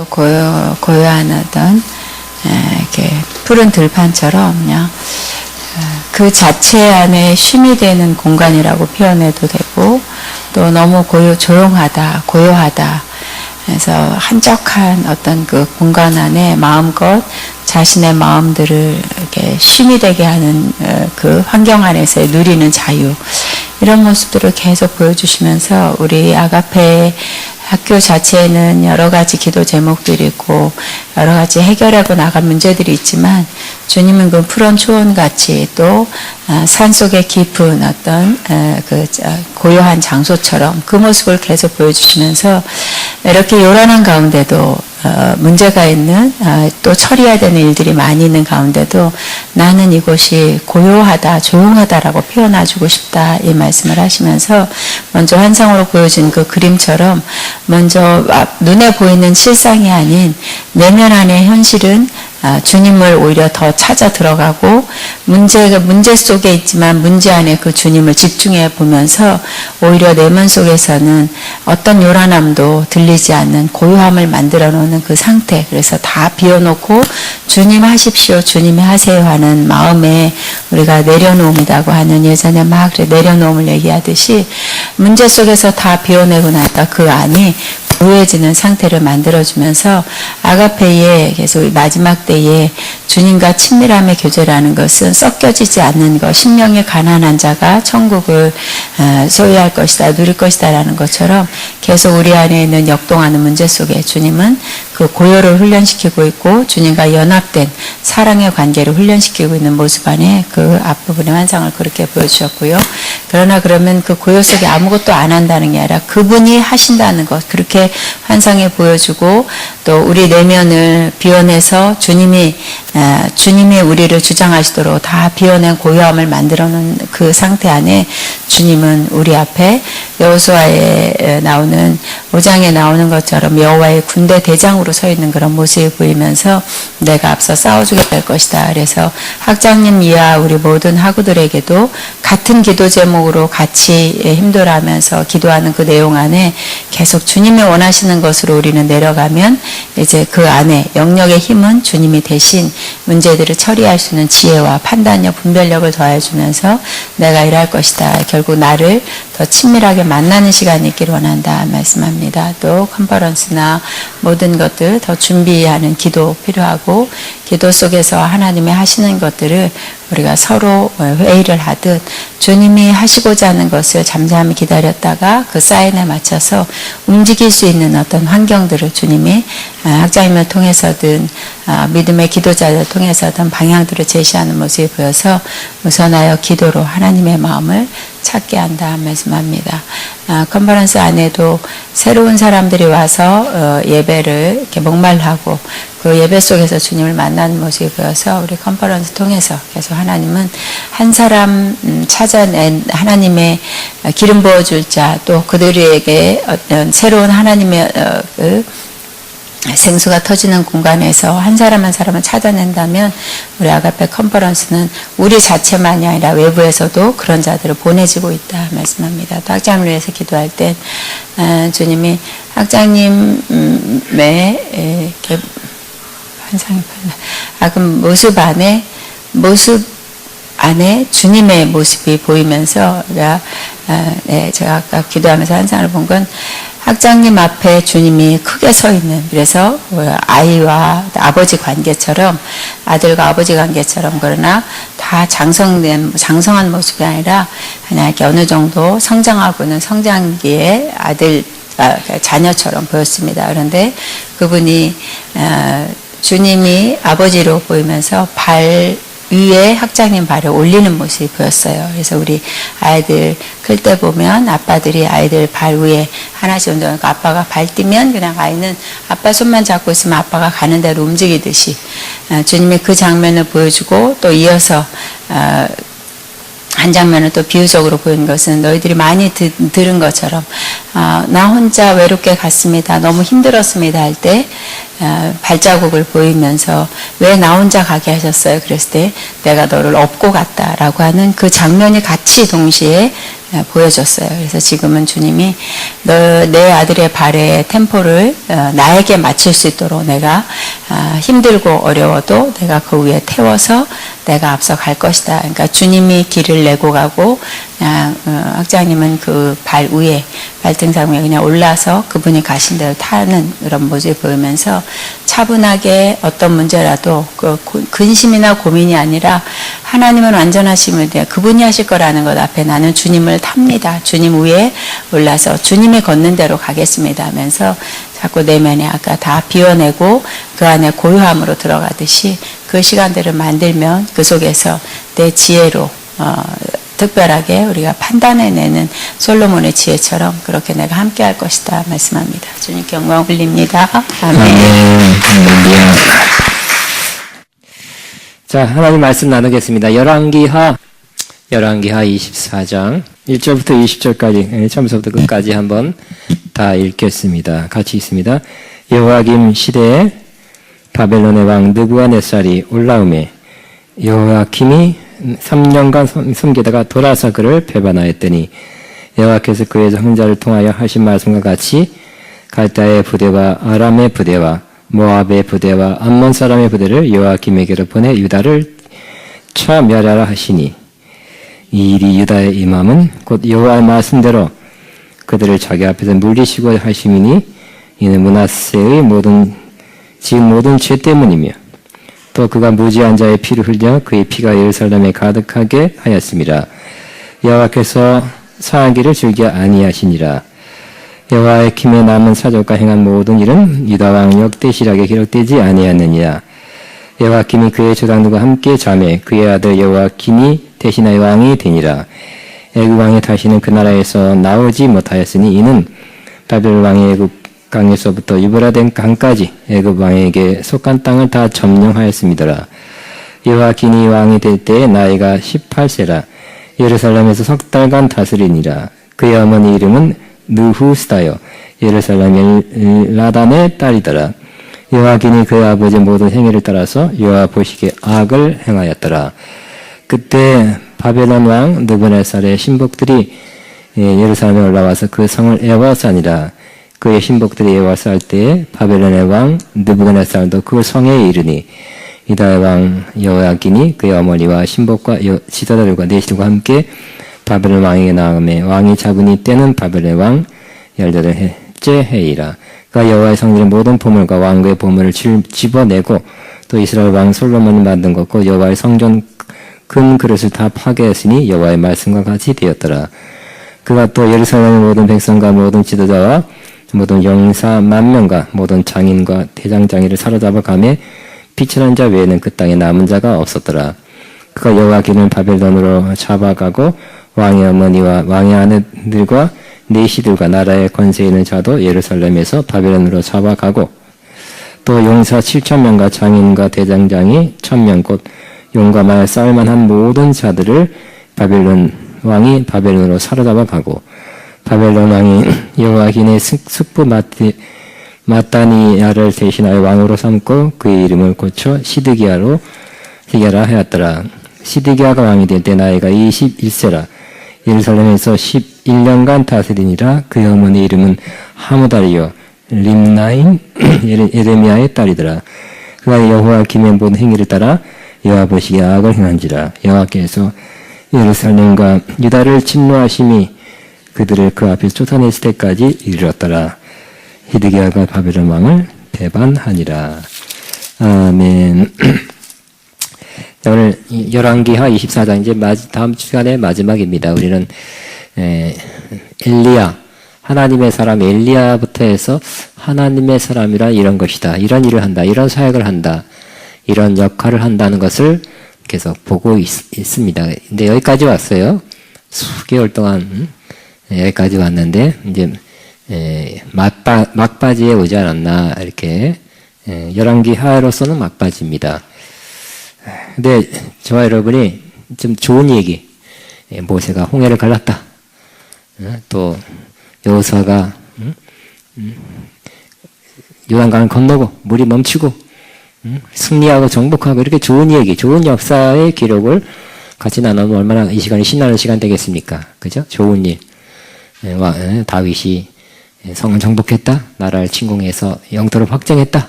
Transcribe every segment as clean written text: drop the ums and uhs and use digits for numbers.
고요한 어떤 이렇게 푸른 들판처럼 그냥 그 자체 안에 쉼이 되는 공간이라고 표현해도 되고, 또 너무 조용하다, 고요하다. 그래서 한적한 어떤 그 공간 안에 마음껏 자신의 마음들을 이렇게 쉼이 되게 하는 그 환경 안에서 누리는 자유, 이런 모습들을 계속 보여주시면서 우리 아가페 학교 자체에는 여러 가지 기도 제목들이 있고 여러 가지 해결하고 나갈 문제들이 있지만, 주님은 그 푸른 초원같이 또 산속의 깊은 어떤 그 고요한 장소처럼 그 모습을 계속 보여주시면서, 이렇게 요란한 가운데도 문제가 있는 또 처리해야 되는 일들이 많이 있는 가운데도 나는 이곳이 고요하다, 조용하다라고 표현해주고 싶다, 이 말씀을 하시면서 먼저 환상으로 보여진 그 그림처럼 먼저 눈에 보이는 실상이 아닌 내면 안의 현실은 주님을 오히려 더 찾아 들어가고, 문제 속에 있지만 문제 안에 그 주님을 집중해 보면서 오히려 내면 속에서는 어떤 요란함도 들리지 않는 고요함을 만들어 놓는 그 상태. 그래서 다 비워놓고 주님 하십시오, 주님이 하세요 하는 마음에 우리가 내려놓음이라고 하는, 예전에 막 내려놓음을 얘기하듯이 문제 속에서 다 비워내고 나니까 그 안이 고요해지는 상태를 만들어주면서, 아가페의 계속 마지막 때에 주님과 친밀함의 교제라는 것은 섞여지지 않는 것, 심령이 가난한 자가 천국을 소유할 것이다, 누릴 것이다 라는 것처럼 계속 우리 안에 있는 역동하는 문제 속에 주님은 그 고요를 훈련시키고 있고, 주님과 연합된 사랑의 관계를 훈련시키고 있는 모습 안에 그 앞부분의 환상을 그렇게 보여주셨고요. 그러나 그러면 그 고요 속에 아무것도 안 한다는 게 아니라 그분이 하신다는 것, 그렇게 환상에 보여주고, 또 우리 내면을 비워내서 주님이 우리를 주장하시도록 다 비워낸 고요함을 만들어 놓은 그 상태 안에 주님은 우리 앞에 여호수아에 나오는 5장에 나오는 것처럼 여호와의 군대 대장으로 서 있는 그런 모습이 보이면서 내가 앞서 싸워주게 될 것이다. 그래서 학장님 이하 우리 모든 학우들에게도 같은 기도 제목으로 같이 힘들어하면서 기도하는 그 내용 안에 계속 주님이 원하시는 것으로 우리는 내려가면, 이제 그 안에 영역의 힘은 주님이 대신 문제들을 처리할 수 있는 지혜와 판단력, 분별력을 더해주면서 내가 일할 것이다. 결국 나를 더 친밀하게 만나는 시간이 있기를 원한다 말씀합니다. 또 컨퍼런스나 모든 것들 더 준비하는 기도 필요하고, 기도 속에서 하나님이 하시는 것들을 우리가 서로 회의를 하듯 주님이 하시고자 하는 것을 잠잠히 기다렸다가 그 사인에 맞춰서 움직일 수 있는 어떤 환경들을 주님이 학자님을 통해서든 믿음의 기도자를 통해서든 방향들을 제시하는 모습이 보여서 우선하여 기도로 하나님의 마음을 찾게 한다 말씀합니다. 컨퍼런스 안에도 새로운 사람들이 와서 예배를 이렇게 목말라하고 그 예배 속에서 주님을 만나는 모습이 보여서 우리 컨퍼런스 통해서 계속 하나님은 한 사람 찾아낸 하나님의 기름 부어줄 자, 또 그들에게 어떤 새로운 하나님의 생수가 터지는 공간에서 한 사람 한 사람을 찾아낸다면 우리 아가페 컨퍼런스는 우리 자체만이 아니라 외부에서도 그런 자들을 보내지고 있다 말씀합니다. 또 학장님을 위해서 기도할 때 주님이 학장님의 이렇게 환상이 그럼 모습 안에 주님의 모습이 보이면서 우리가 제가 아까 기도하면서 환상을 본 건, 학장님 앞에 주님이 크게 서 있는, 그래서 아이와 아버지 관계처럼, 아들과 아버지 관계처럼, 그러나 다 장성한 모습이 아니라 그냥 이렇게 어느 정도 성장하고 있는 성장기의 자녀처럼 보였습니다. 그런데 그분이 주님이 아버지로 보이면서 발 위에 학장님 발을 올리는 모습이 보였어요. 그래서 우리 아이들 클 때 보면 아빠들이 아이들 발 위에 하나씩 운동하니까 아빠가 발 뛰면 그냥 아이는 아빠 손만 잡고 있으면 아빠가 가는 대로 움직이듯이 주님이 그 장면을 보여주고, 또 이어서 한 장면을 또 비유적으로 보이는 것은 너희들이 많이 들은 것처럼 나 혼자 외롭게 갔습니다, 너무 힘들었습니다 할 때 발자국을 보이면서 왜 나 혼자 가게 하셨어요? 그랬을 때 내가 너를 업고 갔다라고 하는 그 장면이 같이 동시에 보여줬어요. 그래서 지금은 주님이 내 아들의 발의 템포를 나에게 맞출 수 있도록 내가 힘들고 어려워도 내가 그 위에 태워서 내가 앞서 갈 것이다. 그러니까 주님이 길을 내고 가고 그냥 학장님은 그 발 위에 발등상 위에 그냥 올라서 그분이 가신 대로 타는 그런 모습을 보이면서 차분하게 어떤 문제라도 그 근심이나 고민이 아니라 하나님은 완전하심을 대해 그분이 하실 거라는 것 앞에 나는 주님을 탑니다. 주님 위에 올라서 주님이 걷는 대로 가겠습니다 하면서 자꾸 내면에 아까 다 비워내고 그 안에 고요함으로 들어가듯이 그 시간들을 만들면 그 속에서 내 지혜로 특별하게 우리가 판단해내는 솔로몬의 지혜처럼 그렇게 내가 함께 할 것이다 말씀합니다. 주님께 영광 올립니다. 아멘. 할렐루야. 자, 하나님 말씀 나누겠습니다. 열왕기하 24장 1절부터 20절까지 처음부터 끝까지 한번 다 읽겠습니다. 같이 있습니다. 여호야김 시대에 바벨론의 왕 느부갓네살이 올라오매 여호야김이 3년간 섬기다가 돌아서 그를 배반하였더니 여호와께서 그의 형제를 통하여 하신 말씀과 같이 갈대아의 부대와 아람의 부대와 모압의 부대와 암몬 사람의 부대를 여호야김에게로 보내 유다를 쳐 멸하라 하시니 이 일이 유다의 임함은 곧 여호와의 말씀대로 그들을 자기 앞에서 물리시고 하심이니 이는 므낫세의 모든 죄 때문이며 또 그가 무지한 자의 피를 흘려 그의 피가 예루살렘에 가득하게 하였습니다. 여호와께서 사하기를 즐겨 아니하시니라. 여호와의 김에 남은 사적과 행한 모든 일은 유다 왕 역대시락에 기록되지 아니하느니라. 여호와김이 그의 조상들과 함께 자매 그의 아들 여호와김이 대신하여 왕이 되니라. 애굽 왕이 다시는 그 나라에서 나오지 못하였으니 이는 바벨론 왕이 애굽 강에서부터 유브라덴 강까지 애굽 왕에게 속한 땅을 다 점령하였습니다라. 여호와김이 왕이 될 때에 나이가 18세라. 예루살렘에서 석 달간 다스리니라. 그의 어머니 이름은 느후스다요 예루살렘 엘라단의 딸이더라. 여호와김이 그의 아버지 모든 행위를 따라서 여호와 보시기에 악을 행하였더라. 그때 바벨론 왕 느부갓네살의 신복들이 예루살렘에 올라와서 그 성을 애워싸니라. 그의 신복들이 애워쌀 때에 바벨론의 왕 느부갓네살도 그 성에 이르니 유다의 왕 여호야김이 그의 어머니와 신복과 지도자들과 내실과 함께 바벨론 왕에게 나아가매 왕이 잡으니 때는 바벨론 왕 18해째 해이라. 그가 여호와의 성전의 모든 보물과 왕국의 보물을 집어내고 또 이스라엘 왕 솔로몬이 만든 것과 여호와의 성전 금 그릇을 다 파괴했으니 여호와의 말씀과 같이 되었더라. 그가 또 예루살렘의 모든 백성과 모든 지도자와 모든 용사 10,000명과 모든 장인과 대장장이를 사로잡아 가매 피천한 자 외에는 그 땅에 남은 자가 없었더라. 그가 여호야김을 바벨론으로 잡아가고 왕의 어머니와 왕의 아내들과 내시들과 나라의 권세 있는 자도 예루살렘에서 바벨론으로 잡아가고 또 용사 7,000명과 장인과 대장장이 1,000명 곧 용과 말 싸울만한 모든 자들을 바벨론 왕이 바벨론으로 사로잡아 가고 바벨론 왕이 여호야김의 숙부 마따니야를 대신하여 왕으로 삼고 그의 이름을 고쳐 시드기야라 하였더라. 시드기야가 왕이 될 때 나이가 21세라. 예루살렘에서 11년간 다스리니라. 그의 어머니 이름은 하무다리요 림나인 예레미야의 딸이더라. 그가 여호야김의 모든 행위를 따라 여호와 보시기에 악을 행한지라. 여호와께서 예루살렘과 유다를 침노하심이 그들을 그 앞에서 쫓아냈을 때까지 이르렀더라. 히드기야가 바벨론 왕을 배반하니라. 아멘. 자, 오늘 열왕기하 24장 이제 다음 시간의 마지막입니다. 우리는 엘리야 하나님의 사람 엘리야부터 해서 하나님의 사람이라 이런 것이다. 이런 일을 한다. 이런 사역을 한다. 이런 역할을 한다는 것을 계속 보고 있습니다. 근데 여기까지 왔어요. 수개월 동안 여기까지 왔는데 이제 막바지에 오지 않았나 이렇게 열왕기하로서는 막바지입니다. 근데 저와 여러분이 좀 좋은 얘기 모세가 홍해를 갈랐다. 또 여호수아가 요단강을 건너고 물이 멈추고 승리하고 정복하고 이렇게 좋은 얘기, 좋은 역사의 기록을 같이 나누면 얼마나 이 시간이 신나는 시간 되겠습니까? 그죠? 좋은 일. 다윗이 성을 정복했다. 나라를 침공해서 영토를 확정했다.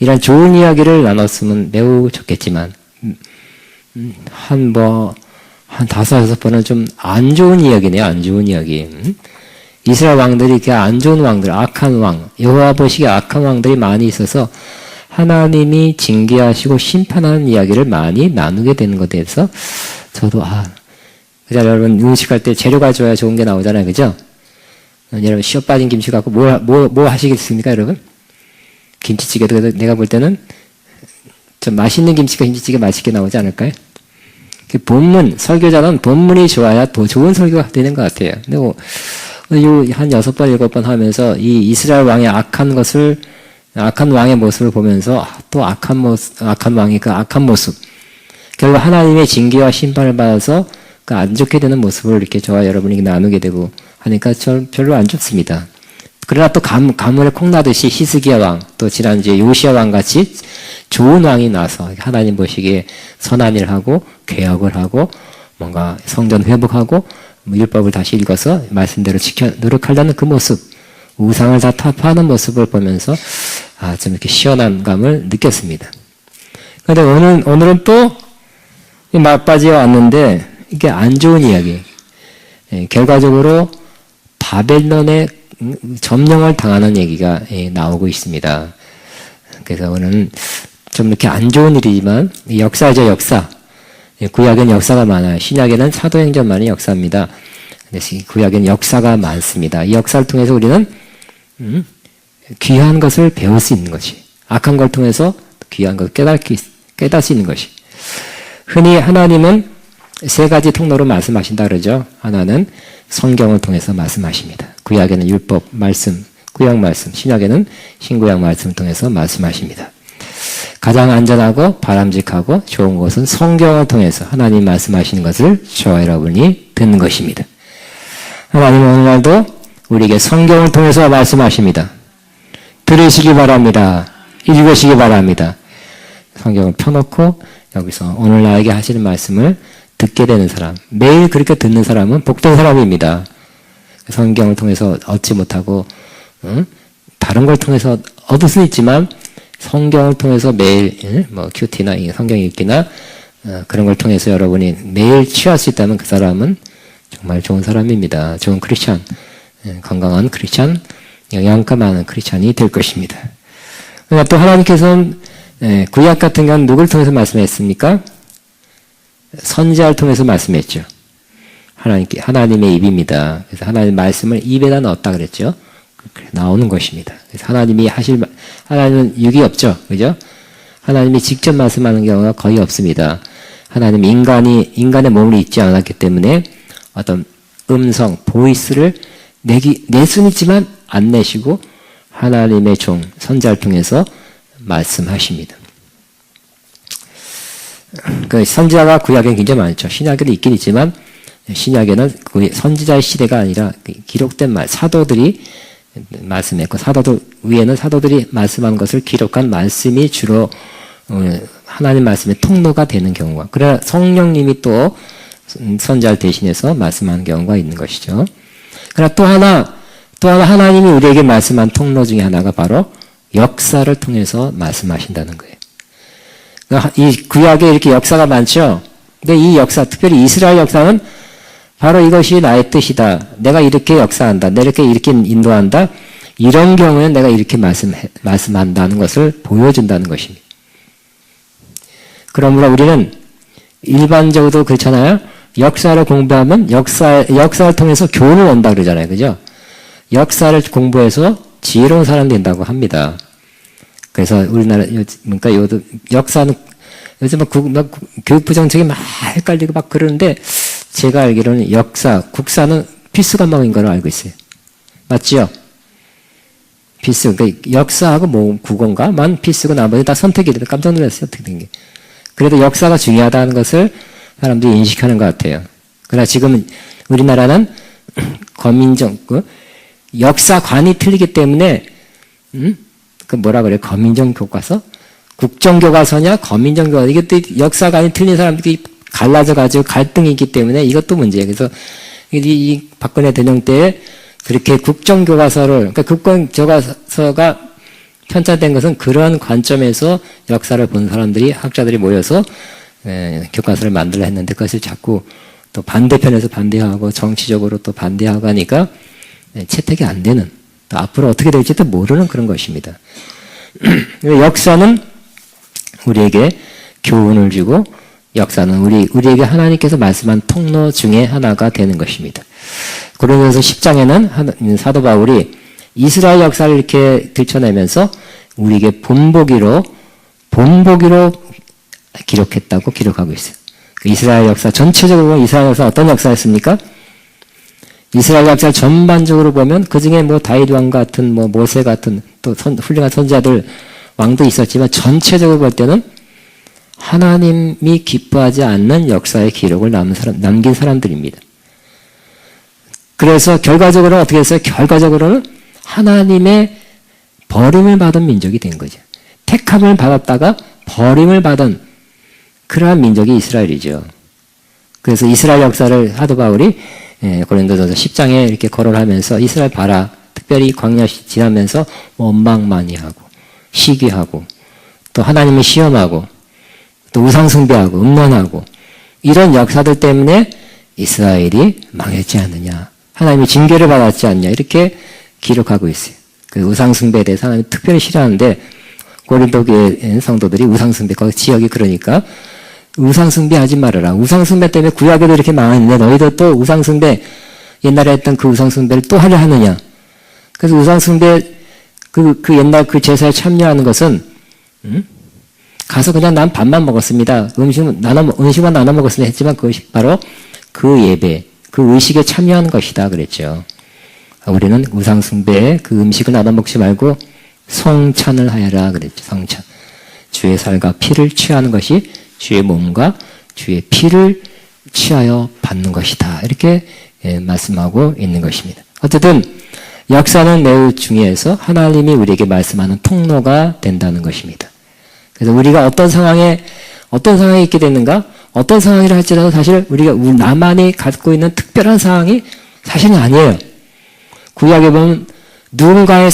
이런 좋은 이야기를 나눴으면 매우 좋겠지만, 한 5-6번은 좀 안 좋은 이야기네요. 안 좋은 이야기. 이스라엘 왕들이 이렇게 안 좋은 왕들, 악한 왕, 여호와 보시기에 악한 왕들이 많이 있어서 하나님이 징계하시고 심판하는 이야기를 많이 나누게 되는 것에 대해서 저도 그죠? 여러분 음식할 때 재료가 좋아야 좋은 게 나오잖아요. 그죠? 여러분 시어 빠진 김치 갖고 뭐 하시겠습니까 여러분? 김치찌개도 내가 볼 때는 좀 맛있는 김치가 김치찌개 맛있게 나오지 않을까요? 설교자는 본문이 좋아야 더 좋은 설교가 되는 것 같아요. 근데 한 6번, 7번 하면서 이 이스라엘 왕의 악한 왕의 모습을 보면서 또 악한 왕의 그 악한 모습. 결국 하나님의 징계와 심판을 받아서 그 안 좋게 되는 모습을 이렇게 저와 여러분이 나누게 되고 하니까 별로 안 좋습니다. 그러나 또 가물에 콩나듯이 히스기야 왕, 또 지난주에 요시야 왕 같이 좋은 왕이 나서 하나님 보시기에 선한 일을 하고 개혁을 하고 뭔가 성전 회복하고 율법을 다시 읽어서 말씀대로 노력하려는 그 모습, 우상을 다 타파하는 모습을 보면서 좀 이렇게 시원한 감을 느꼈습니다. 그런데 오늘은 또 막바지에 왔는데 이게 안 좋은 이야기. 결과적으로 바벨론의 점령을 당하는 얘기가 나오고 있습니다. 그래서 오늘은 좀 이렇게 안 좋은 일이지만 역사죠, 역사. 구약엔 역사가 많아요. 신약에는 사도행전만이 역사입니다. 구약엔 역사가 많습니다. 이 역사를 통해서 우리는 귀한 것을 배울 수 있는 것이, 악한 걸 통해서 귀한 것을 깨달을 수 있는 것이. 흔히 하나님은 3가지 통로로 말씀하신다 그러죠. 하나는 성경을 통해서 말씀하십니다. 구약에는 율법 말씀, 구약 말씀, 신약에는 신구약 말씀을 통해서 말씀하십니다. 가장 안전하고 바람직하고 좋은 것은 성경을 통해서 하나님 말씀하시는 것을 저와 여러분이 듣는 것입니다. 하나님은 오늘날도 우리에게 성경을 통해서 말씀하십니다. 들으시기 바랍니다. 읽으시기 바랍니다. 성경을 펴놓고 여기서 오늘 나에게 하시는 말씀을 듣게 되는 사람, 매일 그렇게 듣는 사람은 복된 사람입니다. 성경을 통해서 얻지 못하고 다른 걸 통해서 얻을 수는 있지만 성경을 통해서 매일 큐티나 성경 읽기나 그런 걸 통해서 여러분이 매일 취할 수 있다면 그 사람은 정말 좋은 사람입니다. 좋은 크리스찬, 건강한 크리스찬, 영양가 많은 크리스찬이 될 것입니다. 그러나 또 하나님께서는 구약 같은 경우는 누굴 통해서 말씀했습니까? 선지자를 통해서 말씀했죠. 하나님의 입입니다. 그래서 하나님의 말씀을 입에다 넣었다 그랬죠. 나오는 것입니다. 그래서 하나님은 육이 없죠. 그죠? 하나님이 직접 말씀하는 경우가 거의 없습니다. 하나님이 인간의 몸을 입지 않았기 때문에 어떤 음성, 보이스를 낼 수는 있지만 안 내시고 하나님의 종, 선지자를 통해서 말씀하십니다. 그 선지자가 구약에는 굉장히 많죠. 신약에도 있긴 있지만 신약에는 선지자의 시대가 아니라 기록된 사도들이 말씀했고 사도들 위에는 사도들이 말씀한 것을 기록한 말씀이 주로 하나님 말씀의 통로가 되는 경우가. 그러나 성령님이 또 선지자를 대신해서 말씀하는 경우가 있는 것이죠. 그러나 또 하나 하나님이 우리에게 말씀한 통로 중에 하나가 바로 역사를 통해서 말씀하신다는 거예요. 이 구약에 이렇게 역사가 많죠. 근데 이 역사, 특별히 이스라엘 역사는 바로 이것이 나의 뜻이다. 내가 이렇게 역사한다. 내가 이렇게 인도한다. 이런 경우에는 내가 이렇게 말씀한다는 것을 보여준다는 것입니다. 그러므로 우리는 일반적으로 그렇잖아요. 역사를 공부하면 역사를 통해서 교훈을 얻는다 그러잖아요. 그죠? 역사를 공부해서 지혜로운 사람 된다고 합니다. 그래서 우리나라, 그러니까 역사는 요즘 교육부 정책이 막 헷갈리고 막 그러는데 제가 알기로는 국사는 필수 과목인 걸로 알고 있어요. 맞지요? 필수. 그러니까 역사하고 국어인가만 필수고 나머지 다 선택이 돼서 깜짝 놀랐어요. 어떻게 된 게. 그래도 역사가 중요하다는 것을 사람들이 인식하는 것 같아요. 그러나 지금 우리나라는 역사관이 틀리기 때문에, 거민정 교과서? 국정교과서냐, 거민정 교과서. 이게 또 역사관이 틀린 사람들이 갈라져가지고 갈등이 있기 때문에 이것도 문제예요. 그래서 이 박근혜 대통령 때 그렇게 국정교과서를, 그러니까 국정교과서가 편찬된 것은 그런 관점에서 역사를 본 사람들이, 학자들이 모여서 교과서를 만들려 했는데 그것을 자꾸 또 반대편에서 반대하고 정치적으로 또 반대하고 하니까 채택이 안 되는, 또 앞으로 어떻게 될지도 모르는 그런 것입니다. 역사는 우리에게 교훈을 주고 역사는 우리에게 하나님께서 말씀한 통로 중에 하나가 되는 것입니다. 고린도서 10장에는 사도 바울이 이스라엘 역사를 이렇게 들춰내면서 우리에게 본보기로 기록했다고 기록하고 있어요. 이스라엘 역사 전체적으로 보면 이스라엘 역사 어떤 역사였습니까? 이스라엘 역사 전반적으로 보면 그 중에 뭐 다윗 왕 같은 뭐 모세 같은 또 훌륭한 선지자들 왕도 있었지만 전체적으로 볼 때는 하나님이 기뻐하지 않는 역사의 기록을 남긴 사람들입니다. 그래서 결과적으로는 어떻게 했어요? 결과적으로는 하나님의 버림을 받은 민족이 된 거죠. 택함을 받았다가 버림을 받은 그러한 민족이 이스라엘이죠. 그래서 이스라엘 역사를 사도 바울이 고린도전서 10장에 이렇게 거론하면서 이스라엘 봐라. 특별히 광야 지나면서 원망만이 하고 시기하고 또 하나님을 시험하고 또 우상숭배하고 음란하고 이런 역사들 때문에 이스라엘이 망했지 않느냐. 하나님의 징계를 받았지 않냐. 이렇게 기록하고 있어요. 그 우상숭배에 대해서 하나님이 특별히 싫어하는데 고린도 교회 성도들이 우상숭배, 거기 지역이 그러니까 우상숭배 하지 말아라. 우상숭배 때문에 구약에도 이렇게 망했는데 너희도 또 우상숭배, 옛날에 했던 그 우상숭배를 또 하려 하느냐. 그래서 우상숭배, 그 옛날 그 제사에 참여하는 것은, 가서 그냥 난 밥만 먹었습니다. 음식만 나눠 먹었습니다. 했지만 그것이 바로 그 예배, 그 의식에 참여하는 것이다. 그랬죠. 우리는 우상숭배에 그 음식을 나눠 먹지 말고 성찬을 하여라. 그랬죠. 성찬. 주의 살과 피를 취하는 것이 주의 몸과 주의 피를 취하여 받는 것이다. 이렇게 말씀하고 있는 것입니다. 어쨌든 역사는 매우 중요해서 하나님이 우리에게 말씀하는 통로가 된다는 것입니다. 그래서 우리가 어떤 상황에 있게 되는가, 어떤 상황이라 할지라도 사실 우리가 나만이 갖고 있는 특별한 상황이 사실은 아니에요. 구약에 보면 누군가가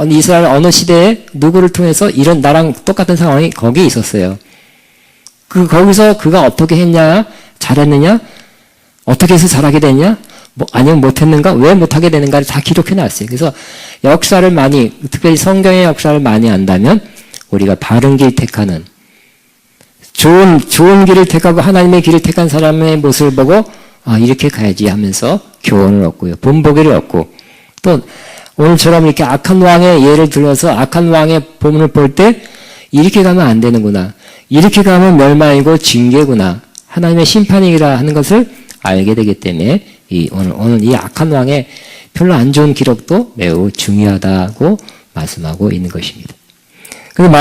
이스라엘 어느 시대에 누구를 통해서 이런 나랑 똑같은 상황이 거기에 있었어요. 거기서 그가 어떻게 했냐, 잘했느냐, 어떻게 해서 잘하게 됐냐, 아니면 못했는가, 왜 못하게 되는가를 다 기록해 놨어요. 그래서 역사를 특별히 성경의 역사를 많이 안다면 우리가 바른 길 택하는, 좋은 길을 택하고 하나님의 길을 택한 사람의 모습을 보고, 이렇게 가야지 하면서 교훈을 얻고요. 본보기를 얻고, 또 오늘처럼 이렇게 악한 왕의 예를 들어서 악한 왕의 본문을 볼 때 이렇게 가면 안 되는구나. 이렇게 가면 멸망이고 징계구나. 하나님의 심판이라 하는 것을 알게 되기 때문에 오늘 이 악한 왕의 별로 안 좋은 기록도 매우 중요하다고 말씀하고 있는 것입니다. 그리고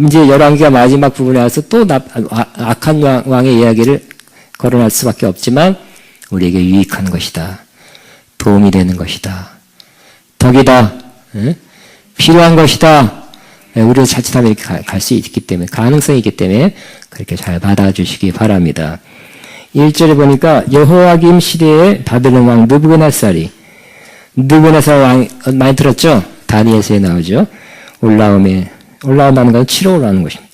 이제 열왕기가 마지막 부분에 와서 또 악한 왕의 이야기를 거론할 수밖에 없지만 우리에게 유익한 것이다. 도움이 되는 것이다. 덕이다. 필요한 것이다. 우리도 자칫하면 이렇게 갈 수 있기 때문에, 가능성이 있기 때문에 그렇게 잘 받아주시기 바랍니다. 1절에 보니까 여호와김 시대의 바벨론 왕 느부갓네살 왕 많이 들었죠? 다니엘서에 나오죠? 올라온다는 건 치러 올라오는 것입니다.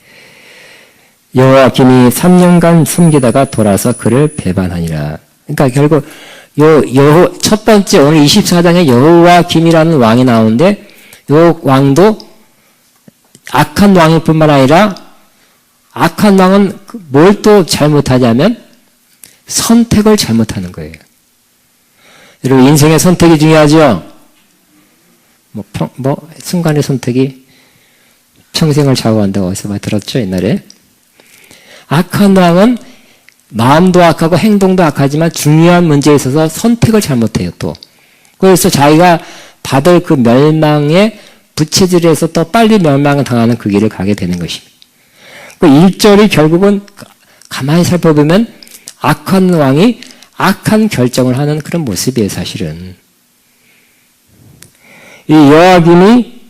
여호와김이 3년간 숨기다가 돌아서 그를 배반하니라. 그러니까 결국 첫 번째 오늘 24장에 여호와김이라는 왕이 나오는데 요 왕도 악한 왕일 뿐만 아니라 악한 왕은 뭘 또 잘못하냐면 선택을 잘못하는 거예요. 여러분 인생의 선택이 중요하죠. 순간의 선택이 평생을 좌우한다고 어디서 많이 들었죠 옛날에. 악한 왕은 마음도 악하고 행동도 악하지만 중요한 문제에 있어서 선택을 잘못해요 또. 그래서 자기가 받을 그 멸망의 부채질에서 또 빨리 멸망을 당하는 그 길을 가게 되는 것입니다. 그 1절이 결국은 가만히 살펴보면 악한 왕이 악한 결정을 하는 그런 모습이에요, 사실은. 이 여호와김이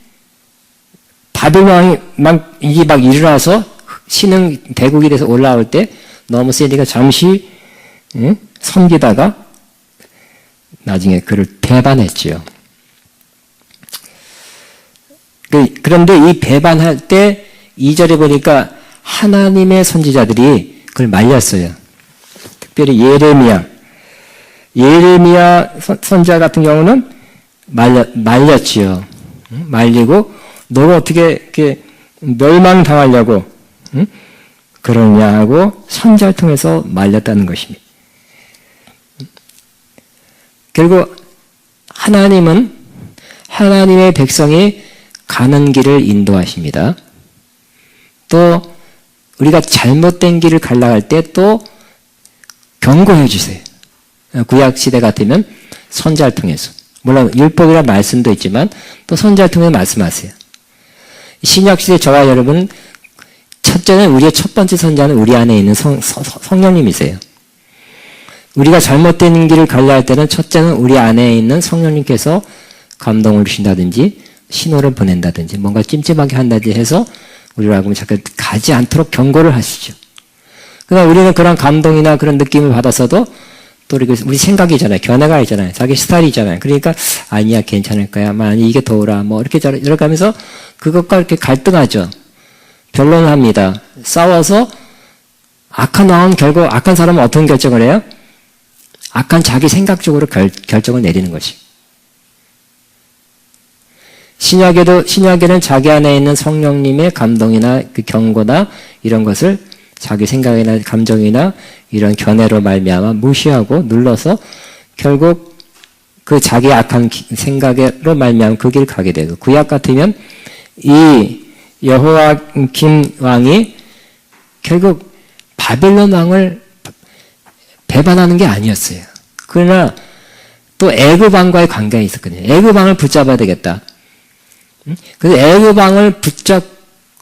바벨론 왕이 막 일어나서 신흥 대국이 돼서 올라올 때 너무 세니까 잠시 섬기다가 나중에 그를 배반했지요. 그런데 이 배반할 때 2절에 보니까 하나님의 선지자들이 그걸 말렸어요. 특별히 예레미야 선지자 같은 경우는 말렸지요. 말리고 너가 어떻게 이렇게 멸망당하려고 그러냐 하고 선지자를 통해서 말렸다는 것입니다. 결국 하나님은 하나님의 백성이 가는 길을 인도하십니다. 또 우리가 잘못된 길을 갈라갈 때 또 경고해 주세요. 구약 시대 같으면 선지자를 통해서. 물론 율법이란 말씀도 있지만 또 선지자를 통해서 말씀하세요. 신약 시대 저와 여러분 첫째는 우리의 첫 번째 선지자는 우리 안에 있는 성령님이세요. 우리가 잘못된 길을 갈라할 때는 첫째는 우리 안에 있는 성령님께서 감동을 주신다든지 신호를 보낸다든지 뭔가 찜찜하게 한다든지 해서 우리라고 자꾸 가지 않도록 경고를 하시죠. 그러나 우리는 그런 감동이나 그런 느낌을 받아서도 또 우리 생각이잖아요. 견해가 있잖아요. 자기 스타일이잖아요. 그러니까 아니야 괜찮을 거야. 아니 이게 더우라 뭐 이렇게 하면서 그것과 이렇게 갈등하죠. 변론합니다. 싸워서 악한 왕은 결국 악한 사람은 어떤 결정을 해요? 악한 자기 생각적으로 결정을 내리는 것이. 신약에는 자기 안에 있는 성령님의 감동이나 그 경고나 이런 것을 자기 생각이나 감정이나 이런 견해로 말미암아 무시하고 눌러서 결국 그 자기 악한 생각으로 말미암아 그 길을 가게 되고 구약 같으면 이 여호와김 왕이 결국 바벨론 왕을 배반하는 게 아니었어요. 그러나 또 애굽 왕과의 관계가 있었거든요. 애굽 왕을 붙잡아야 되겠다. 그래서 애굽 왕을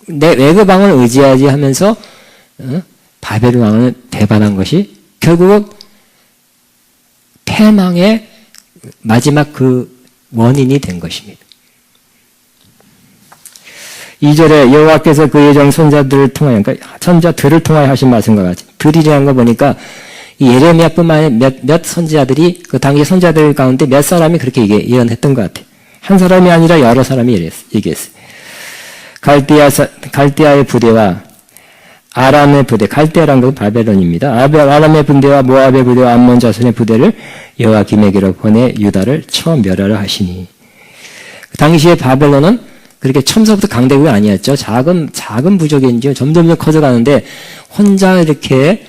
애굽 왕을 의지하지 하면서 바벨론 왕을 배반한 것이 결국은 패망의 마지막 그 원인이 된 것입니다. 2절에 여호와께서 그의 종 선자들을 통하여 그러니까 선자들을 통하여 하신 말씀과 같이 들이라는 거 보니까 이 예레미야뿐만 아니라 몇 선지자들이 그 당시 선지자들 가운데 몇 사람이 그렇게 예언했던 것 같아요. 한 사람이 아니라 여러 사람이 얘기했어요. 갈대아의 부대와 아람의 부대, 갈대아란 건 바벨론입니다. 아람의 부대와 모압의 부대와 암몬 자손의 부대를 여호와김에게로 보내 유다를 처음 멸하려 하시니. 그 당시에 바벨론은 그렇게 처음부터 강대국이 아니었죠. 작은 부족인지 점점 커져가는데 혼자 이렇게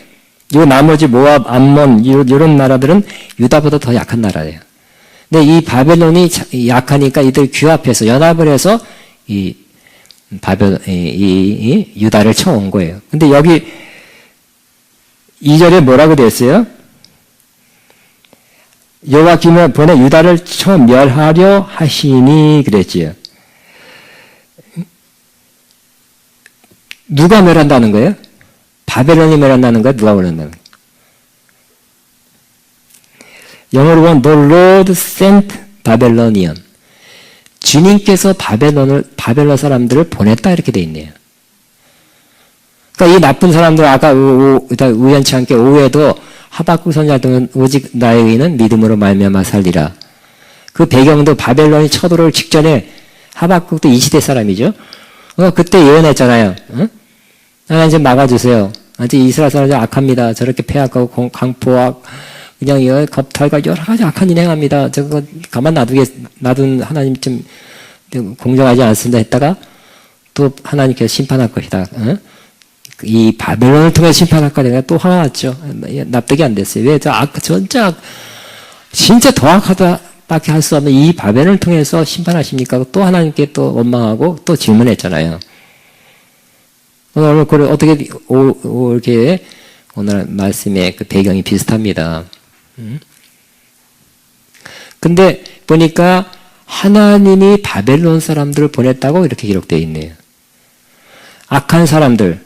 요 나머지 모압, 암몬 이런 나라들은 유다보다 더 약한 나라예요. 근데 이 바벨론이 약하니까 이들 규합해서 연합을 해서 이 유다를 쳐온 거예요. 근데 여기 2절에 뭐라고 되어 있어요? 여호와께서 보내 유다를 쳐 멸하려 하시니 그랬지요. 누가 멸한다는 거예요? 바벨론이 멸한다는 거예요? 누가 멸한다는 거예요? 영어로 보면 The Lord sent Babylonian. 주님께서 바벨론 사람들을 보냈다 이렇게 돼 있네요. 그러니까 이 나쁜 사람들 아까 우연치 않게 오후에도 하박국 선지자 등은 오직 나의 의는 믿음으로 말미암아 살리라. 그 배경도 바벨론이 쳐들어올 직전에 하박국도 이 시대 사람이죠. 그때 예언했잖아요. 하나님 좀 막아주세요. 이제 이스라엘 사람들 악합니다. 저렇게 폐악하고 강포와 그냥 겁탈과 여러 가지 악한 일 행합니다. 저거 가만 놔둔 하나님 좀 공정하지 않습니다 했다가 또 하나님께서 심판할 것이다. 이 바벨론을 통해 심판할 거니까 또 화가 났죠. 납득이 안 됐어요. 왜 진짜 더 악하다밖에 할 수 없는 이 바벨론을 통해서 심판하십니까? 또 하나님께 또 원망하고 또 질문했잖아요. 오늘 그걸 어떻게 이렇게 오늘 말씀의 그 배경이 비슷합니다. 근데 보니까 하나님이 바벨론 사람들을 보냈다고 이렇게 기록되어 있네요. 악한 사람들,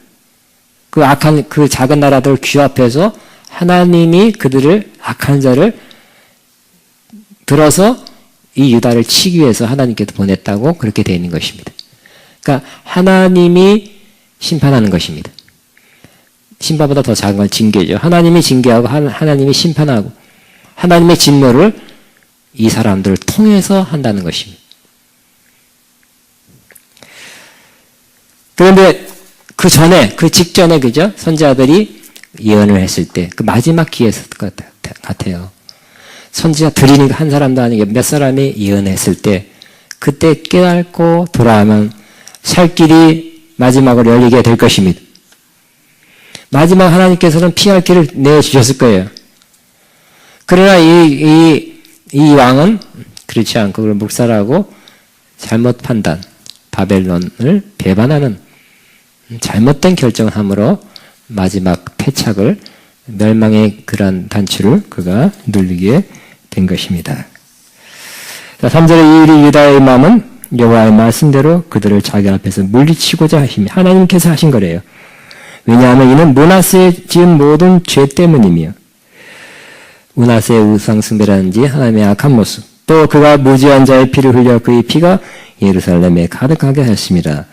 그 작은 나라들을 규합해서 하나님이 그들을 악한 자를 들어서 이 유다를 치기 위해서 하나님께서 보냈다고 그렇게 되어 있는 것입니다. 그러니까 하나님이 심판하는 것입니다. 심판보다 더 작은 건 징계죠. 하나님이 징계하고 하나님이 심판하고 하나님의 진노를 이 사람들을 통해서 한다는 것입니다. 그런데 그 전에, 그 직전에, 그죠? 선지자들이 예언을 했을 때, 그 마지막 기회였을 것 같아요. 선지자 들이니까 한 사람도 아니고 몇 사람이 예언했을 때, 그때 깨닫고 돌아오면 살 길이 마지막으로 열리게 될 것입니다. 마지막 하나님께서는 피할 길을 내주셨을 거예요. 그러나 이 왕은 그렇지 않고, 그걸 묵살하고 잘못 판단, 바벨론을 배반하는 잘못된 결정을 함으로 마지막 패착을, 멸망의 그런 단추를 그가 누리게 된 것입니다. 3절에 이 유다의 마음은 여호와의 말씀대로 그들을 자기 앞에서 물리치고자 하심이 하나님께서 하신 거래요. 왜냐하면 이는 므낫세의 지은 모든 죄 때문이며 므낫세의 우상 숭배라든지 하나님의 악한 모습, 또 그가 무지한 자의 피를 흘려 그의 피가 예루살렘에 가득하게 하였습니다.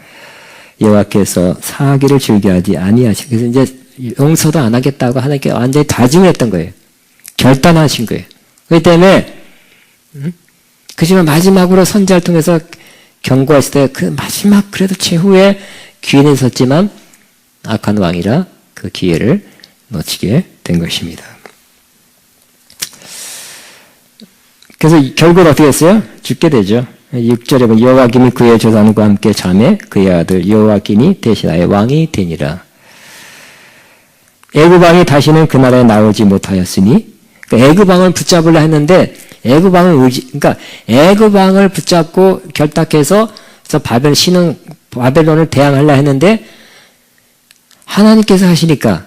여호와께서 사하기를 즐겨하지 아니하시. 그래서 이제 용서도 안 하겠다고 하나님께 완전히 다짐을 했던 거예요. 결단하신 거예요. 그렇기 때문에 그지만 마지막으로 선지자를 통해서 경고했을 때 그 마지막 그래도 최후의 기회는 있었지만 악한 왕이라 그 기회를 놓치게 된 것입니다. 그래서 결국은 어떻게 했어요? 죽게 되죠. 6절에 보면 여호와김이 그의 조상과 함께 잠에 그의 아들 여호와김이 대신하여 왕이 되니라. 애굽왕이 다시는 그 나라에 나오지 못하였으니, 그러니까 애굽왕을 붙잡으려 했는데 그러니까 애굽왕을 붙잡고 결탁해서 바벨론을 대항하려 했는데 하나님께서 하시니까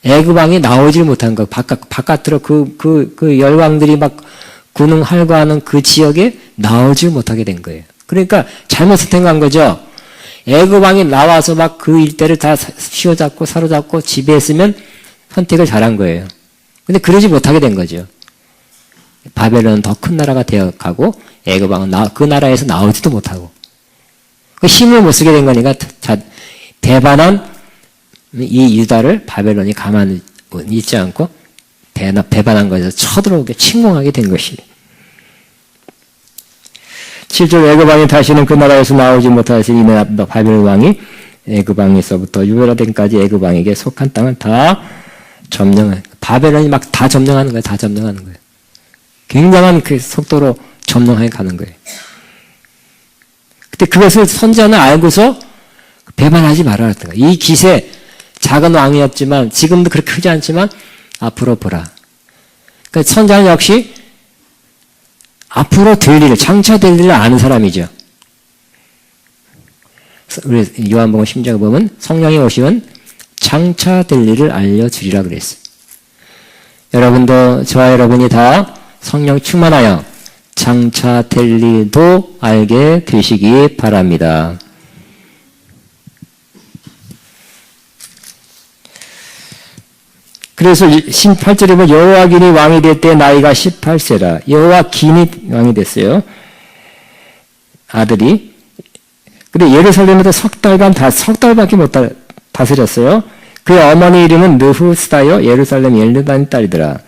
애굽왕이 나오질 못한 거, 바깥으로 그 열왕들이 막 군웅할거하는 그 지역에 나오질 못하게 된 거예요. 그러니까 잘못 선택한 거죠. 애굽왕이 나와서 막 그 일대를 다 휘어잡고 사로잡고 지배했으면 선택을 잘한 거예요. 근데 그러지 못하게 된 거죠. 바벨론은 더 큰 나라가 되어가고 애굽왕은 그 나라에서 나오지도 못하고 힘을 못 쓰게 된 거니까 배반한 이 유다를 바벨론이 가만히 있지 않고 배반한 것에서 쳐들어오게 침공하게 된 것이에요. 7절 애굽왕이 다시는 그 나라에서 나오지 못하였으니 이는 바벨론 왕이 애굽왕에서부터 유베라덴까지 애굽왕에게 속한 땅을 다 점령한, 바벨론이 막 다 점령하는 거예요. 다 점령하는 거예요. 굉장한 그 속도로 점령해 가는 거예요. 근데 그것을 선지자는 알고서 배반하지 말아야 했던 거예요. 이 기세, 작은 왕이었지만 지금도 그렇게 크지 않지만 앞으로 보라. 그러니까 선지자는 역시 앞으로 될 일을, 장차 될 일을 아는 사람이죠. 우리 요한복음 10장에 보면 성령이 오시면 장차 될 일을 알려주리라 그랬어요. 여러분도, 저와 여러분이 다 성령 충만하여 장차 될 일도 알게 되시기 바랍니다. 그래서 18절에 보면 여호와긴이 왕이 될 때 나이가 18세라. 여호와긴이 왕이 됐어요. 아들이. 근데 예루살렘에도 석 달밖에 못 다스렸어요. 그의 어머니 이름은 느후스다요 예루살렘 엘르단의 딸이더라.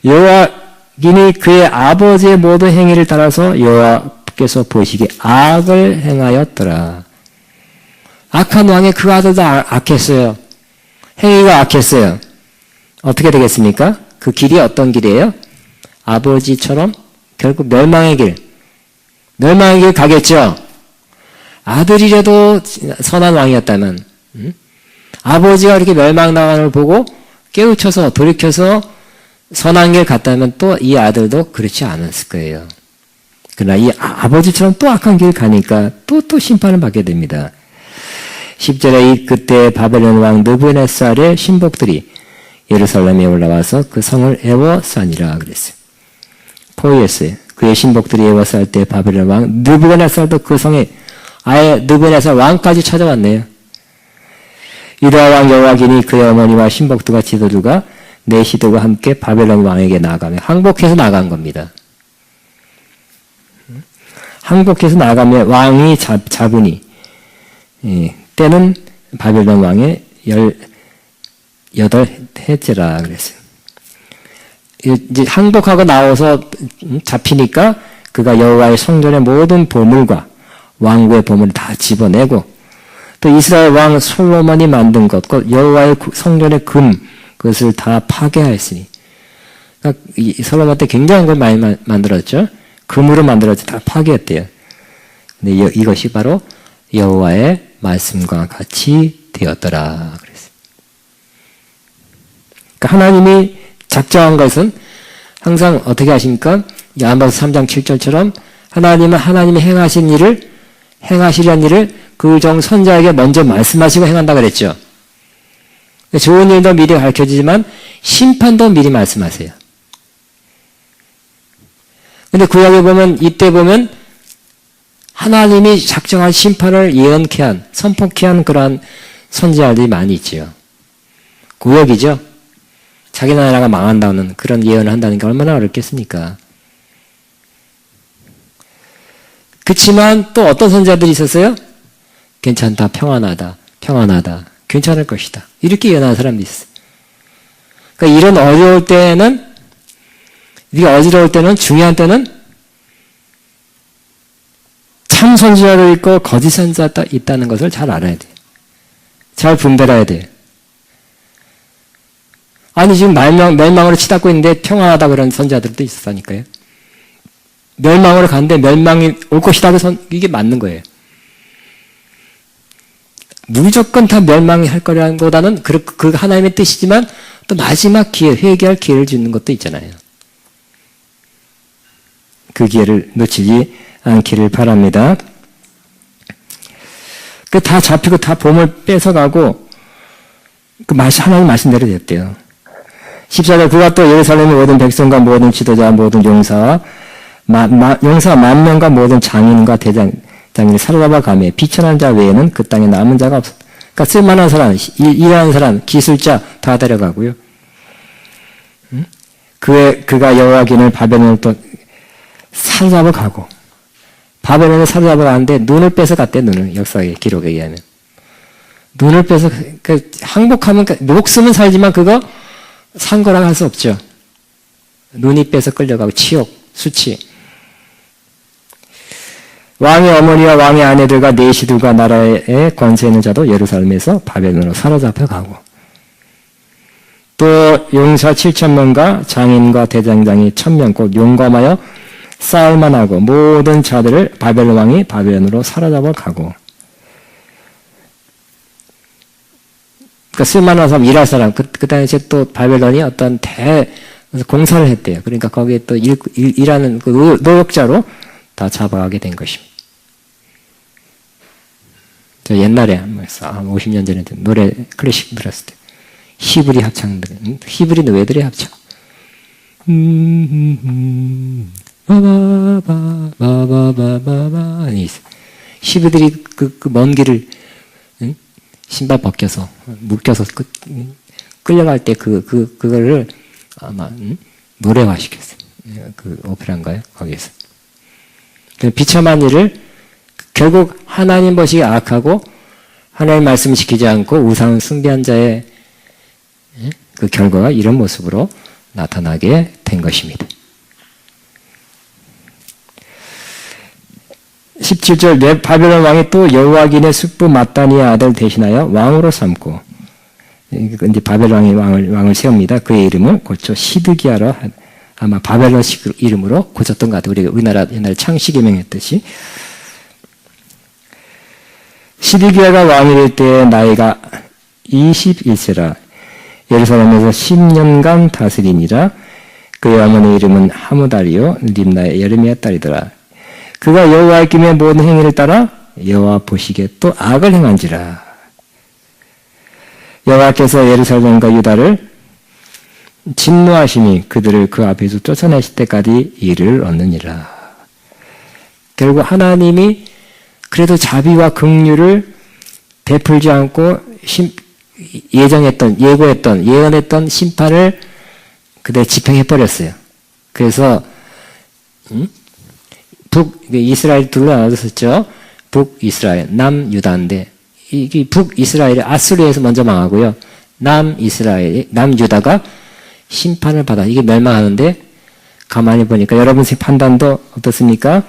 여호와긴이 그의 아버지의 모든 행위를 따라서 여호와께서 보시기에 악을 행하였더라. 악한 왕의 그 아들도 악했어요. 행위가 악했어요. 어떻게 되겠습니까? 그 길이 어떤 길이에요? 아버지처럼 결국 멸망의 길 가겠죠? 아들이라도 선한 왕이었다면, 아버지가 이렇게 멸망당하는 걸 보고 깨우쳐서 돌이켜서 선한 길 갔다면 또 이 아들도 그렇지 않았을 거예요. 그러나 이 아버지처럼 또 악한 길 가니까 또 심판을 받게 됩니다. 10절에 그때 바벨론 왕 느부갓네살의 신복들이 예루살렘에 올라와서 그 성을 에워싸니라 그랬어요. 포위했어요. 그의 신복들이 에워쌀 때 바벨론 왕 느부갓네살도 그 성에 아예 느부갓네살 왕까지 찾아왔네요. 유다 왕 여호와긴이 그의 어머니와 신복들과 지도들과 내시도가 함께 바벨론 왕에게 나가며 항복해서 나간 겁니다. 항복해서 나가며 왕이 잡으니 때는 바벨론 왕의 8해째라 그랬어요. 이제 항복하고 나와서 잡히니까 그가 여호와의 성전의 모든 보물과 왕국의 보물을 다 집어내고 또 이스라엘 왕 솔로몬이 만든 것, 여호와의 성전의 금 그것을 다 파괴하였으니 그러니까 이 솔로몬 때 굉장한 걸 많이 만들었죠. 금으로 만들어서 다 파괴했대요. 근데 이것이 바로 여호와의 말씀과 같이 되었더라 그랬어요. 그러니까 하나님이 작정한 것은 항상 어떻게 하십니까? 야한복음 3장 7절처럼 하나님은 하나님이 행하시려는 일을 그 종 선자에게 먼저 말씀하시고 행한다 그랬죠. 좋은 일도 미리 가르쳐주지만 심판도 미리 말씀하세요. 근데 구약에 보면 이때 보면 하나님이 작정한 심판을 예언케 한 선포케 한 그러한 선지자들이 많이 있지요. 구역이죠. 자기 나라가 망한다는 그런 예언을 한다는 게 얼마나 어렵겠습니까? 그렇지만 또 어떤 선지자들이 있었어요? 괜찮다, 평안하다, 괜찮을 것이다. 이렇게 예언하는 사람들이 있어요. 그러니까 이런 어려울 때는, 네가 어지러울 때는, 중요한 때는 참 선지자도 있고 거짓 선지자도 있다는 것을 잘 알아야 돼요. 잘 분별해야 돼요. 아니 지금 멸망으로 치닫고 있는데 평안하다 그런 선지자들도 있었다니까요. 멸망으로 가는데 멸망이 올 것이다 그래서 이게 맞는 거예요. 무조건 다 멸망이 할 거라는 보다는 그 하나님의 뜻이지만 또 마지막 기회, 회개할 기회를 주는 것도 있잖아요. 그 기회를 놓치지 않기를 바랍니다. 다 잡히고 다 보물 뺏어가고 하나님 말씀대로 됐대요. 14절 그가 또 예루살렘의 모든 백성과 모든 지도자 모든 용사 만 명과 모든 장인과 대장인을 사로잡아 가매 비천한 자 외에는 그 땅에 남은 자가 없었다. 그러니까 쓸만한 사람, 일하는 사람, 기술자 다 데려가고요. 그가 여호와긴을 바벨론을 또 사로잡아 가고 바벨론을 사로잡아 가는데 눈을 뺏어 갔대. 눈을 역사의 기록에 의하면 눈을 뺏어 항복하면 목숨은 살지만 그거 산 거라고 할 수 없죠. 눈이 뺏어 끌려가고 치욕, 수치. 왕의 어머니와 왕의 아내들과 내시들과 나라의 권세 있는 자도 예루살렘에서 바벨론으로 사로잡혀 가고 또 용사 7,000명과 장인과 대장장이 1,000명 곧 용감하여 싸울만 하고 모든 자들을 바벨론 왕이 바벨론으로 사로잡아 가고 그러니까 쓸만한 사람, 일할 사람 그 당시에 또 바벨론이 어떤 공사를 했대요. 그러니까 거기에 또 일하는 그 노역자로 다 잡아가게 된 것입니다. 저 옛날에 한 50년 전에 노래 클래식 들었을 때 히브리 합창들, 히브리 노예들의 합창. 바바바바바바바 아니 히브리들이 그 먼 길을 신발 벗겨서 묶여서 끌려갈 때 그거를 아마 노래화 시켰어요. 그 오페라인가요? 거기에서. 비참한 일을 결국 하나님 보시기에 악하고 하나님 말씀 지키지 않고 우상 숭배한 자의 그 결과가 이런 모습으로 나타나게 된 것입니다. 17절 바벨론 왕이 또 여호와긴의 숙부 마따니의 아들 대신하여 왕으로 삼고 이제 바벨론 왕이 왕을 세웁니다. 그의 이름을 고쳐 시드기야로 아마 바벨론식 이름으로 고쳤던 것 같아요. 우리가 우리나라 옛날에 창시기 명했듯이 시드기야가 왕이 될 때 나이가 21세라 예루살렘에서 10년간 다스리니라. 그의 어머니의 이름은 하무다리요 림나의 여르미야 딸이더라. 그가 여호와의 김의 모든 행위를 따라 여호와 보시기에 또 악을 행한지라. 여호와께서 예루살렘과 유다를 진노하시니 그들을 그 앞에서 쫓아내실 때까지 이를 얻느니라. 결국 하나님이 그래도 자비와 긍휼을 베풀지 않고 예언했던 심판을 그대로 집행해버렸어요. 그래서 북이스라엘 둘로 나눠졌었죠. 북이스라엘, 남유다인데 이 북이스라엘이 아수르에서 먼저 망하고요. 남이스라엘, 남유다가 심판을 받아. 이게 멸망하는데 가만히 보니까 여러분 판단도 어떻습니까?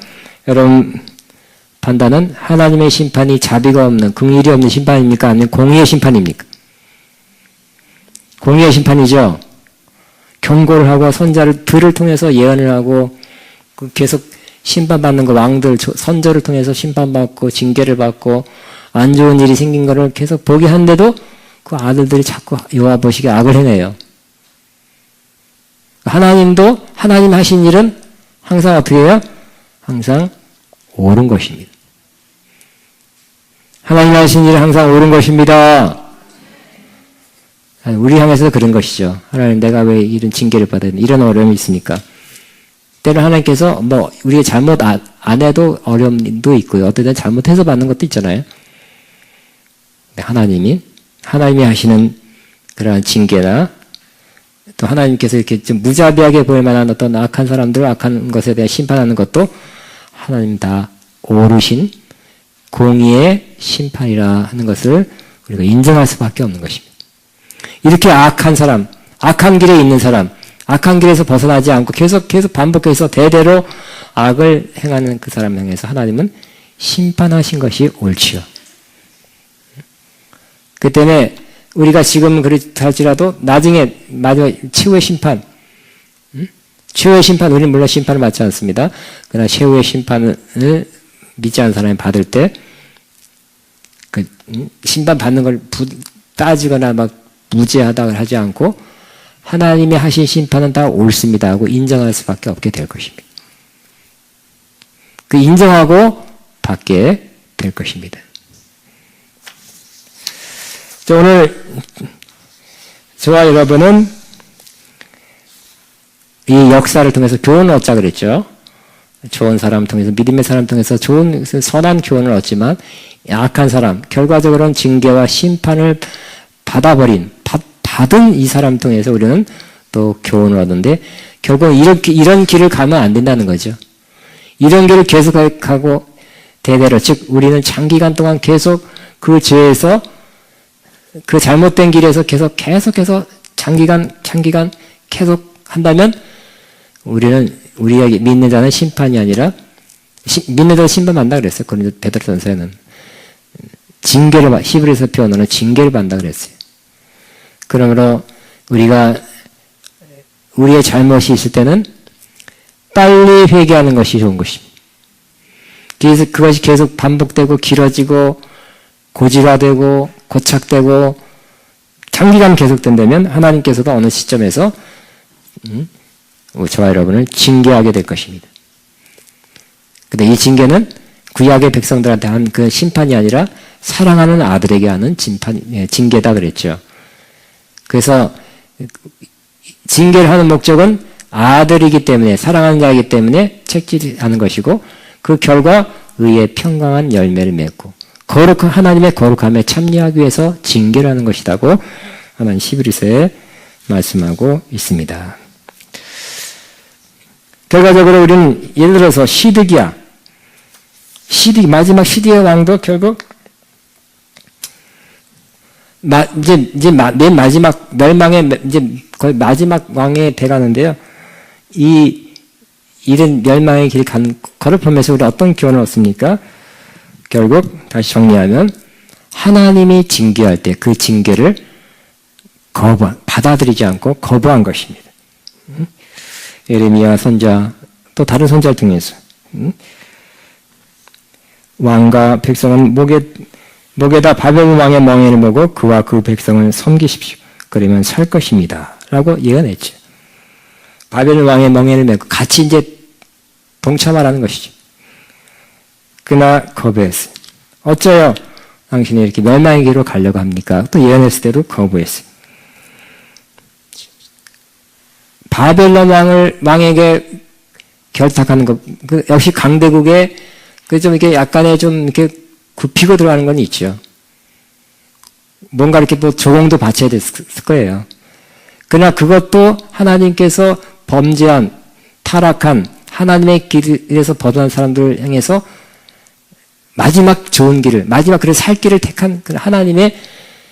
여러분 판단은 하나님의 심판이 자비가 없는, 긍휼이 없는 심판입니까? 아니면 공의의 심판입니까? 공의의 심판이죠. 경고를 하고 선자들을 통해서 예언을 하고 계속 심판받는 거, 왕들, 선조를 통해서 심판받고 징계를 받고 안 좋은 일이 생긴 거를 계속 보게 한데도 그 아들들이 자꾸 여호와 보시기에 악을 행해요. 하나님도 하나님 하신 일은 항상 어떻게 해요? 항상 옳은 것입니다. 하나님 하신 일은 항상 옳은 것입니다. 우리 향해서도 그런 것이죠. 하나님, 내가 왜 이런 징계를 받아야 되나? 이런 어려움이 있으니까. 때로 하나님께서 우리가 잘못 안 해도 어려움도 있고요. 어떤 때는 잘못해서 받는 것도 있잖아요. 하나님이 하시는 그러한 징계나 또 하나님께서 이렇게 좀 무자비하게 보일 만한 어떤 악한 사람들, 악한 것에 대한 심판하는 것도 하나님 다 옳으신 공의의 심판이라 하는 것을 우리가 인정할 수밖에 없는 것입니다. 이렇게 악한 사람, 악한 길에 있는 사람, 악한 길에서 벗어나지 않고 계속 반복해서 대대로 악을 행하는 그 사람 향해서 하나님은 심판하신 것이 옳지요. 그 때문에 우리가 지금 그렇다 할지라도 나중에 마지막 최후의 심판, 최후의 심판, 우리는 물론 심판을 받지 않습니다. 그러나 최후의 심판을 믿지 않는 사람이 받을 때 그 심판 받는 걸 따지거나 막 무죄하다고 하지 않고 하나님이 하신 심판은 다 옳습니다 하고 인정할 수밖에 없게 될 것입니다. 그 인정하고 받게 될 것입니다. 자, 오늘 저와 여러분은 이 역사를 통해서 교훈을 얻자 그랬죠. 좋은 사람 통해서, 믿음의 사람 통해서 좋은 선한 교훈을 얻지만 악한 사람, 결과적으로는 징계와 심판을 받은 이 사람 통해서 우리는 또 교훈을 얻는데 결국은 이런 길을 가면 안 된다는 거죠. 이런 길을 계속하고 대대로, 즉 우리는 장기간 동안 계속 그 죄에서, 그 잘못된 길에서 계속해서 장기간 계속 한다면 우리는, 우리가 믿는 자는 심판이 아니라 믿는 자는 심판받는다 그랬어요. 그런데 베드로전서에는 징계를, 히브리서 표현으로는 징계를 받는다 그랬어요. 그러므로 우리가 우리의 잘못이 있을 때는 빨리 회개하는 것이 좋은 것입니다. 그래서 그것이 계속 반복되고 길어지고 고질화되고 고착되고 장기간 계속된다면 하나님께서도 어느 시점에서 저와 여러분을 징계하게 될 것입니다. 근데 이 징계는 구약의 백성들한테 한 그 심판이 아니라 사랑하는 아들에게 하는 징계다 그랬죠. 그래서 징계를 하는 목적은 아들이기 때문에, 사랑하는 자이기 때문에 책질하는 것이고 그 결과 의의 평강한 열매를 맺고 거룩한 하나님의 거룩함에 참여하기 위해서 징계를 하는 것이라고 하나님 히브리서에 말씀하고 있습니다. 결과적으로 우리는 예를 들어서 마지막 시드기야 왕도 결국 이제 맨 마지막 멸망의 이제 거의 마지막 왕에 돼가는데요. 이 이른 멸망의 길을 간 거를 보면서 우리 어떤 교훈을 얻습니까? 결국 다시 정리하면 하나님이 징계할 때 그 징계를 받아들이지 않고 거부한 것입니다. 예레미야 선자 또 다른 선자를 통해서 왕과 백성은 목에다 바벨론 왕의 멍에를 메고 그와 그 백성을 섬기십시오. 그러면 살 것입니다. 라고 예언했죠. 바벨론 왕의 멍에를 메고 같이 이제 동참하라는 것이죠. 그러나 거부했어요. 어쩌요? 당신이 이렇게 멸망의 길로 가려고 합니까? 또 예언했을 때도 거부했어요. 바벨론 왕에게 결탁하는 것, 역시 강대국의 좀 이렇게 약간의 좀 이렇게 굽히고 들어가는 건 있죠. 뭔가 이렇게 뭐 조공도 바쳐야 됐을 거예요. 그러나 그것도 하나님께서 범죄한, 타락한, 하나님의 길에서 벗어난 사람들을 향해서 마지막 좋은 길을, 마지막 그런 살 길을 택한 하나님의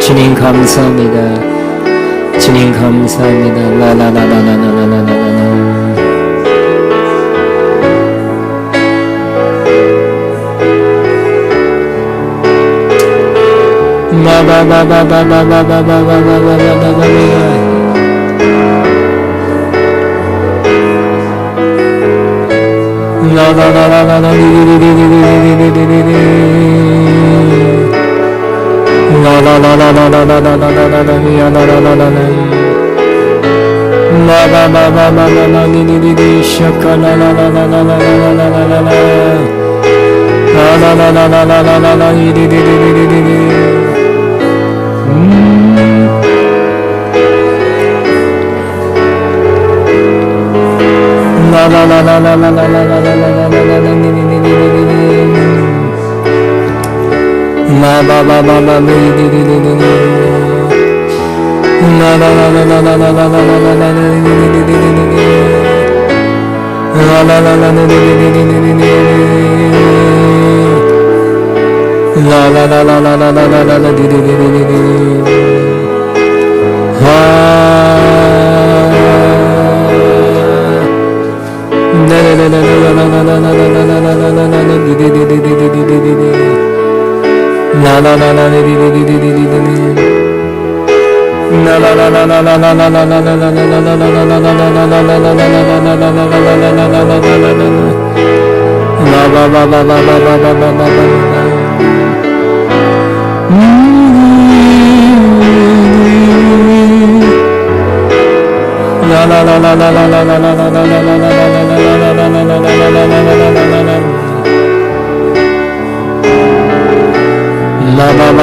주님 감사합니다. 주님 감사합니다. 라라라라라라라라라라. La